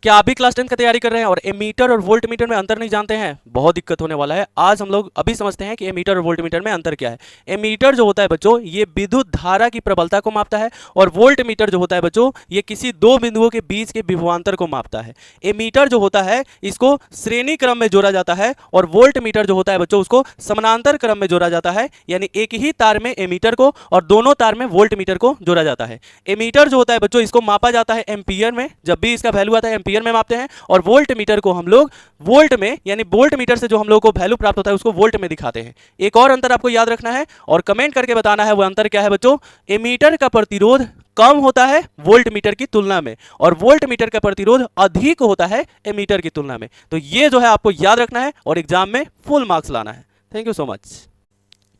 क्या आप भी क्लास 10 की तैयारी कर रहे हैं और एमीटर और वोल्ट मीटर में अंतर नहीं जानते हैं? बहुत दिक्कत होने वाला है। आज हम लोग अभी समझते हैं कि एमीटर और वोल्ट मीटर में अंतर क्या है। एमीटर जो होता है बच्चों, ये विद्युत धारा की प्रबलता को मापता है और वोल्ट मीटर जो होता है बच्चों, ये किसी दो बिंदुओं के बीच के विभवांतर को मापता है। एमीटर जो होता है इसको श्रेणी क्रम में जोड़ा जाता है और वोल्ट मीटर जो होता है बच्चों, उसको समानांतर क्रम में जोड़ा जाता है, यानी एक ही तार में एमीटर को और दोनों तार में वोल्ट मीटर को जोड़ा जाता है। एमीटर जो होता है बच्चों, इसको मापा जाता है एम्पियर में, जब भी इसका वैल्यू आता है एम्पियर में मापते हैं, और वोल्ट मीटर को हम लोग वोल्ट में, यानी वोल्ट मीटर से जो हम लोग को वैल्यू प्राप्त होता है उसको वोल्ट में दिखाते हैं। एक और अंतर आपको याद रखना है और कमेंट करके बताना है वो अंतर क्या है बच्चों। एमीटर का प्रतिरोध कम होता है वोल्ट मीटर की तुलना में और वोल्ट मीटर का प्रतिरोध अधिक होता है एमीटर की तुलना में। तो ये जो है आपको याद रखना है और एग्जाम में फुल मार्क्स लाना है। Thank you so much.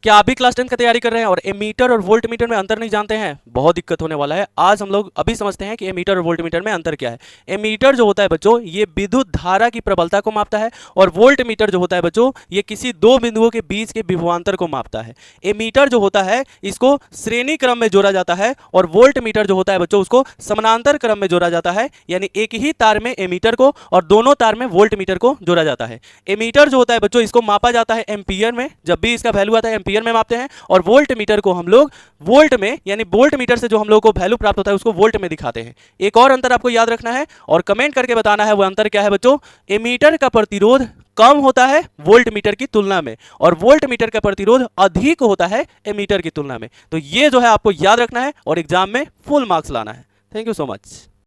क्या आप भी क्लास 10 की तैयारी कर रहे हैं और एमीटर और वोल्ट मीटर में अंतर नहीं जानते हैं? बहुत दिक्कत होने वाला है। आज हम लोग अभी समझते हैं कि एमीटर और वोल्ट मीटर में अंतर क्या है। एमीटर जो होता है बच्चों, ये विद्युत धारा की प्रबलता को मापता है और वोल्ट मीटर जो होता है बच्चों, ये किसी दो बिंदुओं के बीच के विभवांतर को मापता है। एमीटर जो होता है इसको श्रेणी क्रम में जोड़ा जाता है और वोल्ट मीटर जो होता है बच्चों, उसको समानांतर क्रम में जोड़ा जाता है, यानी एक ही तार में एमीटर को और दोनों तार में वोल्ट मीटर को जोड़ा जाता है। एमीटर जो होता है बच्चों, इसको मापा जाता है एम्पियर में, जब भी इसका वैल्यू आता है एम्पियर में मापते हैं, और वोल्ट मीटर को हम लोग वोल्ट में, यानी वोल्ट मीटर से जो हम लोग को वैल्यू प्राप्त होता है उसको वोल्ट में दिखाते हैं। एक और अंतर आपको याद रखना है और कमेंट करके बताना है वो अंतर क्या है बच्चों। एमीटर का प्रतिरोध कम होता है वोल्ट मीटर की तुलना में और वोल्ट मीटर का प्रतिरोध अधिक होता है एमीटर की तुलना में। तो ये जो है आपको याद रखना है और एग्जाम में फुल मार्क्स लाना है। Thank you so much.